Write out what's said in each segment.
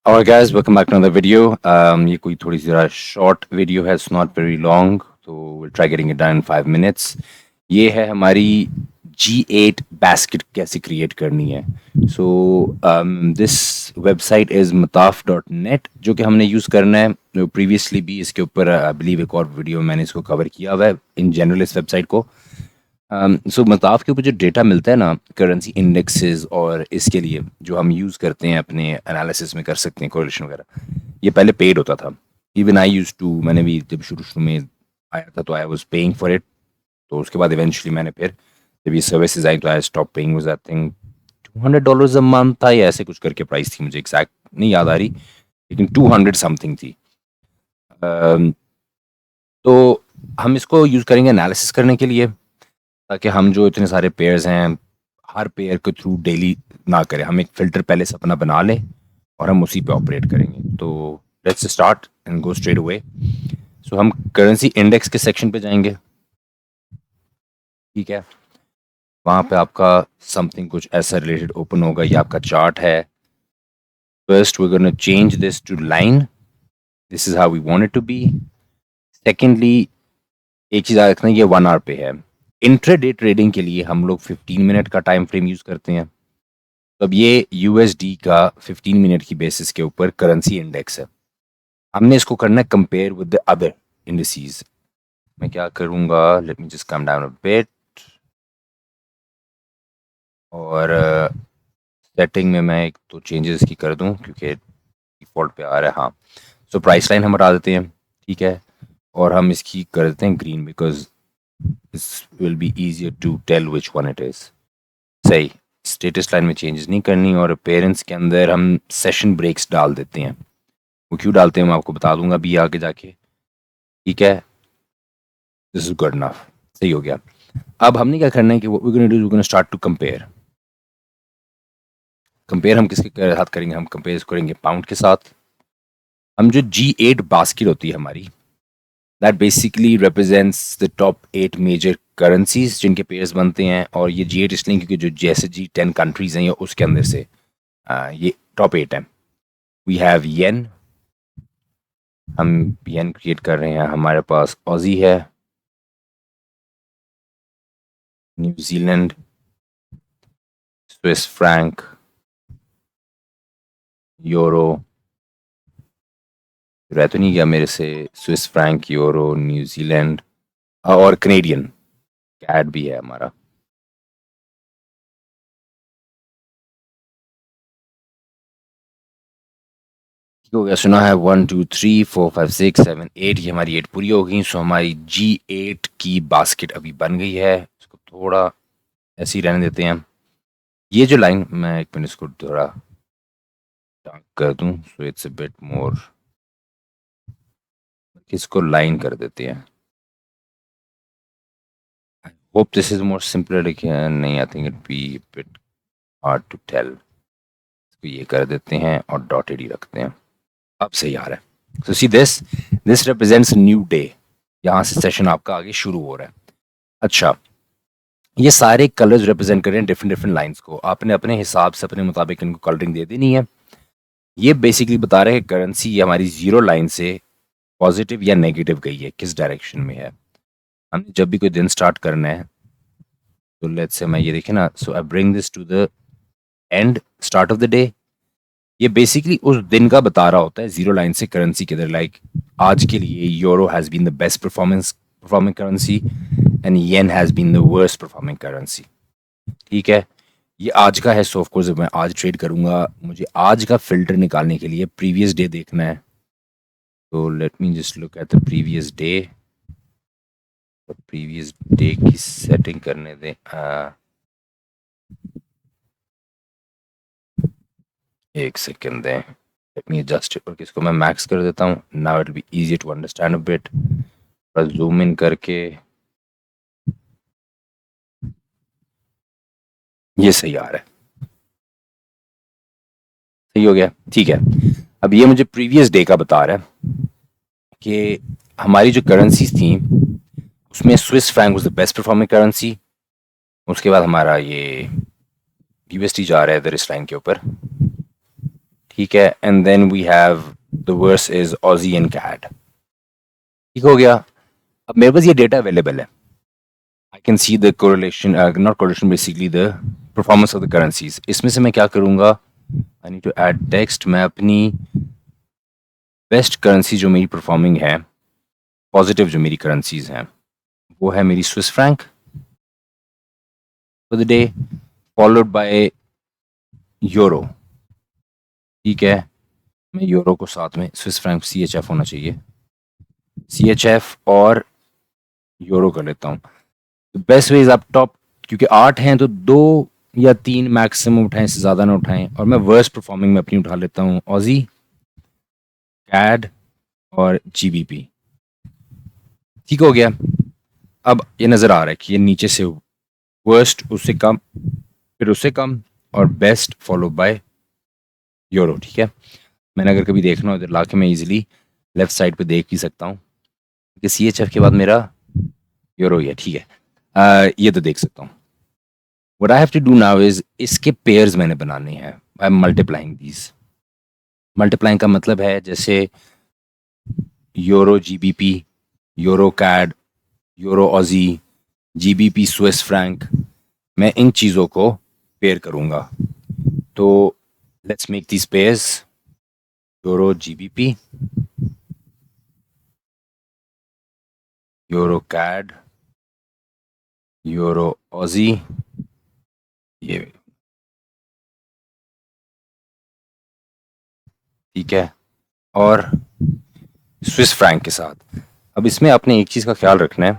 Alright guys, welcome back to another video. ये कोई थोड़ी सी ज़रा शॉर्ट वीडियो है, it's not very long, तो we'll try getting it done in 5 minutes. ये है हमारी G8 basket कैसे क्रिएट करनी है. So this website is mataf.net जो कि हमने यूज़ करना है. प्रीवियसली भी इसके ऊपर आई बिलीव एक और वीडियो मैंने इसको कवर किया हुआ है इन जनरल इस वेबसाइट को. सो मताफ के ऊपर जो डेटा मिलता है ना करेंसी इंडेक्सेस और इसके लिए जो हम यूज़ करते हैं अपने एनालिसिस में कर सकते हैं कोरिलेशन वगैरह, ये पहले पेड होता था. इवन आई यूज टू, मैंने भी जब शुरू शुरू में आया था तो I was paying for it. तो उसके बाद इवेंचुअली मैंने फिर जब ये सर्विसेज आई तो I stop paying. Was I think $200 a month था या ऐसे कुछ करके प्राइस थी, मुझे एग्जैक्ट नहीं याद आ रही, लेकिन 200 समथिंग थी. तो हम इसको यूज़ करेंगे एनालिसिस करने के लिए, ताकि हम जो इतने सारे पेयर्स हैं हर पेयर के थ्रू डेली ना करें. हम एक फ़िल्टर पहले से अपना बना लें और हम उसी पे ऑपरेट करेंगे. तो let's start and go straight away. So हम करेंसी इंडेक्स के सेक्शन पे जाएंगे. ठीक है, वहाँ पे आपका समथिंग कुछ ऐसा रिलेटेड ओपन होगा. ये आपका चार्ट है. First we gonna change this to line. This is how we want it to be. Secondly एक चीज़ याद रखना, ये 1 आवर पे है. इंट्राडे ट्रेडिंग के लिए हम लोग 15 मिनट का टाइम फ्रेम यूज़ करते हैं. तो अब ये यूएसडी का 15 मिनट की बेसिस के ऊपर करेंसी इंडेक्स है. हमने इसको करना है compare with the other indices. मैं क्या करूँगा, let me just come down a bit और सेटिंग में मैं एक तो चेंजेस की कर दूँ क्योंकि डिफ़ॉल्ट पे आ रहा है. हाँ, सो प्राइस लाइन हम हटा देते हैं. ठीक है, और हम इसकी कर देते हैं green because this will be easier to tell which one it is. सही, स्टेटस लाइन में चेंजेस नहीं करनी. और पेरेंट्स के अंदर हम सेशन ब्रेक्स डाल देते हैं. वो क्यों डालते हैं मैं आपको बता दूंगा अभी आगे जाके. ठीक है, दिस इज गुड इनफ. सही हो गया. अब हमने क्या करना है कि we gonna start to compare. Compare हम किसके साथ करेंगे, हम कंपेयर करेंगे पाउंड के साथ. हम जो G8 बास्केट होती है हमारी, that basically represents the top 8 major currencies जिनके पेयर्स बनते हैं. और ये G8 इसलिए क्योंकि जो जैसे G10 कंट्रीज हैं या उसके अंदर से ये टॉप 8 हैं. वी हैव येन. हम येन क्रिएट कर रहे हैं. हमारे पास ऑजी है, न्यूजीलैंड, स्विस फ्रैंक, यूरो. रह तो नहीं गया मेरे से, स्विस फ्रैंक, यूरो, न्यूजीलैंड और कनेडियन कैड भी है हमारा. हो गया, सुना है 1 2 3 4 5 6 7 8. ये हमारी 8 पूरी हो गई. सो हमारी G8 की बास्केट अभी बन गई है. इसको थोड़ा ऐसे ही रहने देते हैं. ये जो लाइन, मैं एक मिनट इसको थोड़ा डार्क कर दूं so it's a bit more. इसको लाइन कर देते हैं. I hope this is more simpler. नहीं, I think it be bit hard to tell. इसको ये कर देते हैं और डॉटेड ही रखते हैं. अब सही आ रहा है. So see this represents new day. यहाँ से सेशन आपका आगे शुरू हो रहा है. अच्छा, ये सारे कलर्स रिप्रेजेंट कर रहे हैं डिफरेंट डिफरेंट लाइंस को. आपने अपने हिसाब से अपने मुताबिक इनको कलरिंग दे देनी है. ये बेसिकली बता रहे हैं करेंसी हमारी जीरो लाइन से पॉजिटिव या नेगेटिव गई है, किस डायरेक्शन में है. हमने जब भी कोई दिन स्टार्ट करना है तो लेट्स से मैं ये देखे ना, so I bring this to the end start of the day. ये बेसिकली उस दिन का बता रहा होता है जीरो लाइन से करेंसी के अंदर. लाइक आज के लिए euro has been the best performing currency and yen has been the worst performing currency. ठीक है, ये आज का है. सो ऑफ कोर्स मैं आज ट्रेड करूंगा, मुझे आज का फिल्टर निकालने के लिए प्रीवियस डे देखना है. तो let me just look at the previous day. Previous day की सेटिंग करने दें. एक सेकेंड दें, लेट मी एडजस्ट इट. और किसको मैं मैक्स कर देता हूँ. Now it be easy to understand a bit. थोड़ा जूम इन करके ये सही आ रहा है. सही हो गया. ठीक है, अब ये मुझे प्रीवियस डे का बता रहा है कि हमारी जो करेंसीज थी उसमें Swiss franc was the best performing currency. उसके बाद हमारा ये यूएसडी जा रहा है इधर इस लाइन के ऊपर. ठीक है, and then we have the worse is Aussie and CAD. ठीक हो गया। अब मेरे पास ये डेटा अवेलेबल है, I can see the correlation, not correlation, basically the performance of the currencies. इसमें से मैं क्या करूंगा, I need to add text. मैं अपनी बेस्ट करेंसी जो मेरी परफॉर्मिंग है, पॉजिटिव जो मेरी करेंसीज हैं, वो है मेरी Swiss franc for the day, followed by euro. ठीक है, मैं यूरो को साथ में स्विस फ्रैंक CHF होना चाहिए, CHF और यूरो कर लेता हूँ। बेस्ट वे इज आप टॉप, क्योंकि 8 हैं तो 2 या 3 मैक्सिमम उठाएं, इससे ज़्यादा ना उठाएं। और मैं वर्स्ट परफॉर्मिंग में अपनी उठा लेता हूँ ऑजी, कैड और GBP। ठीक हो गया। अब ये नज़र आ रहा है कि ये नीचे से वर्स्ट, उससे कम, फिर उससे कम, और बेस्ट फॉलो बाय यूरो। ठीक है, मैंने अगर कभी देखना हो इधर ला के मैं इजीली लेफ्ट साइड पे देख भी सकता हूँ कि CHF के बाद मेरा यूरो ही है। ठीक है, ये तो देख सकता हूँ। What I have to do now is इसके पेयर्स मैंने बनाने हैं। I am multiplying these. Multiplying का मतलब है जैसे euro GBP, euro CAD, euro Aussie, GBP Swiss franc, मैं इन चीज़ों को पेयर करूँगा। तो let's make these pairs. Euro GBP, euro CAD, euro Aussie, ये ठीक है, और स्विस फ्रैंक के साथ। अब इसमें आपने एक चीज़ का ख्याल रखना है,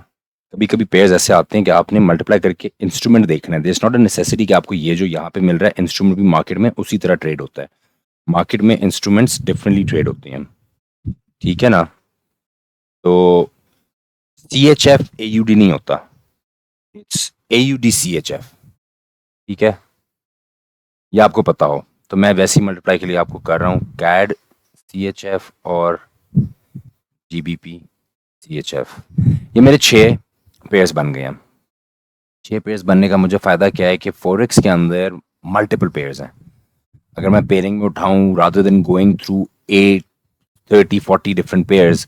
कभी कभी पेयर्स ऐसे आते हैं कि आपने मल्टीप्लाई करके इंस्ट्रूमेंट देखना है। दिस नॉट अ नेसेसिटी कि आपको ये जो यहाँ पे मिल रहा है इंस्ट्रूमेंट भी मार्केट में उसी तरह ट्रेड होता है। मार्केट में इंस्ट्रूमेंट्स डिफरेंटली ट्रेड होते हैं। ठीक है ना, तो CHF AUD नहीं होता, इट्स AUD CHF। ठीक है, ये आपको पता हो। तो मैं वैसी मल्टीप्लाई के लिए आपको कर रहा हूँ कैड CHF और GBP CHF। ये मेरे 6 पेयर्स बन गए हैं। 6 पेयर्स बनने का मुझे फ़ायदा क्या है कि फॉरेक्स के अंदर मल्टीपल पेयर्स हैं। अगर मैं पेयरिंग में उठाऊँ rather than going through 8, 30, 40 different pairs,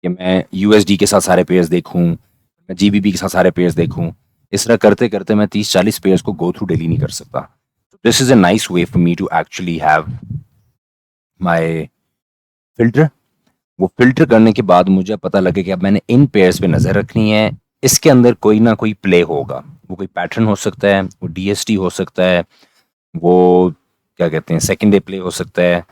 कि मैं USD के साथ सारे पेयर्स देखूँ, मैं GBP के साथ सारे पेयर्स देखूँ, इस तरह करते करते मैं 30-40 पेयर्स को गो थ्रू डेली नहीं कर सकता। This is a nice way for me to actually have my filter. वो फिल्टर करने के बाद मुझे पता लगे कि अब मैंने इन पेयर्स पे नज़र रखनी है, इसके अंदर कोई ना कोई प्ले होगा। वो कोई पैटर्न हो सकता है, वो DST हो सकता है, वो क्या कहते हैं सेकेंड डे प्ले हो सकता है,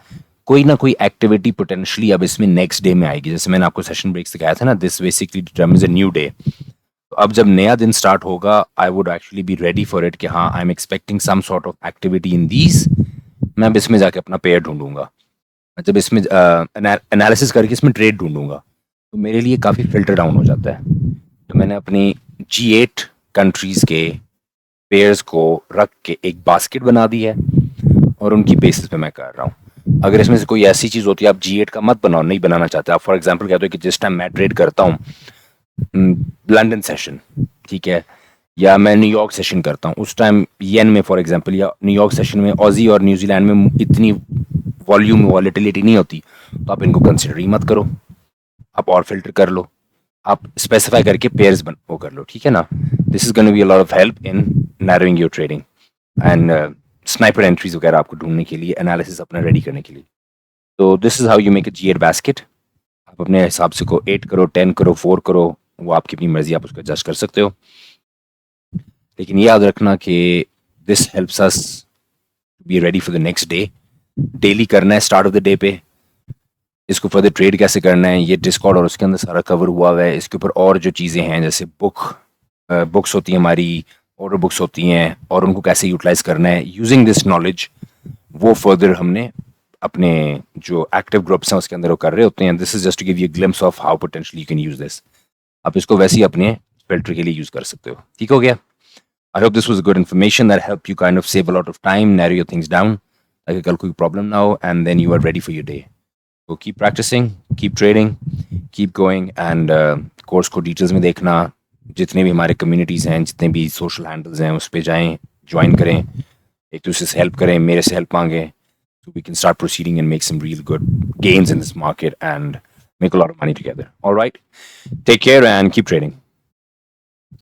कोई ना कोई एक्टिविटी पोटेंशियली अब इसमें नेक्स्ट डे में आएगी। जैसे मैंने आपको सेशन ब्रेक से कहा था ना, this basically determines a new day. तो अब जब नया दिन स्टार्ट होगा, I would actually be ready for it कि हाँ I am expecting some sort of activity in these. मैं अब इसमें जाके अपना पेयर ढूंढूंगा, जब इसमें एनालिसिस करके इसमें ट्रेड ढूंढूंगा, तो मेरे लिए काफ़ी फिल्टर डाउन हो जाता है। तो मैंने अपनी G8 कंट्रीज़ के पेयर्स को रख के एक बास्केट बना दी है और उनकी बेसिस पे मैं कर रहा हूँ। अगर इसमें से कोई ऐसी चीज़ होती है आप G8 का मत बनाओ, नहीं बनाना चाहते आप, फॉर एग्जांपल कहते हो कि जिस टाइम मैं ट्रेड करता हूँ लंदन सेशन, ठीक है, या मैं न्यूयॉर्क सेशन करता हूँ, उस टाइम येन में फॉर एग्जांपल, या न्यूयॉर्क सेशन में ऑजी और न्यूजीलैंड में इतनी वॉल्यूम वॉलेटिलिटी नहीं होती, तो आप इनको कंसिडर ही मत करो, आप और फिल्टर कर लो, आप स्पेसिफाई करके पेयर्स वो कर लो। ठीक है ना, this is gonna be a lot of help in narrowing your trading and sniper entries वगैरह आपको ढूंढने के लिए, एनालिसिस अपना रेडी करने के लिए। तो this is how you make a G8 basket. आप अपने हिसाब से को 8 करो, 10 करो, 4 करो, वो आपकी अपनी मर्जी, आप उसको एडजस्ट कर सकते हो। लेकिन ये याद रखना कि this helps us B ready for the next day. Daily करना है स्टार्ट ऑफ द डे पे। इसको फर्दर ट्रेड कैसे करना है, ये डिस्कॉर्ड और उसके अंदर सारा कवर हुआ है। इसके ऊपर और जो चीज़ें हैं जैसे बुक्स होती हैं हमारी, ऑर्डर बुक्स होती हैं, और उनको कैसे यूटिलाइज करना है यूजिंग दिस नॉलेज, वो फर्दर हमने अपने जो एक्टिव ग्रुप्स हैं उसके अंदर वो कर रहे होते हैं। This is just to give you glimpse of how potentially you can use this. आप इसको वैसे ही अपने फिल्टर के लिए यूज कर सकते हो। ठीक हो गया। I hope this was good information that help you kind of save a lot of time, narrow your things down, ताकि कल कोई प्रॉब्लम ना हो and then you are ready for your day. So keep practicing, keep trading, keep going, and course को details में देखना। जितने भी हमारे कम्युनिटीज़ हैं, जितने भी सोशल हैंडल्स हैं, उस पर जाएं, ज्वाइन करें, एक दूसरे से हेल्प करें, मेरे से हेल्प मांगें। so we can start proceeding and make some real good gains in this market and make a lot of money together. All right. Take care and keep trading.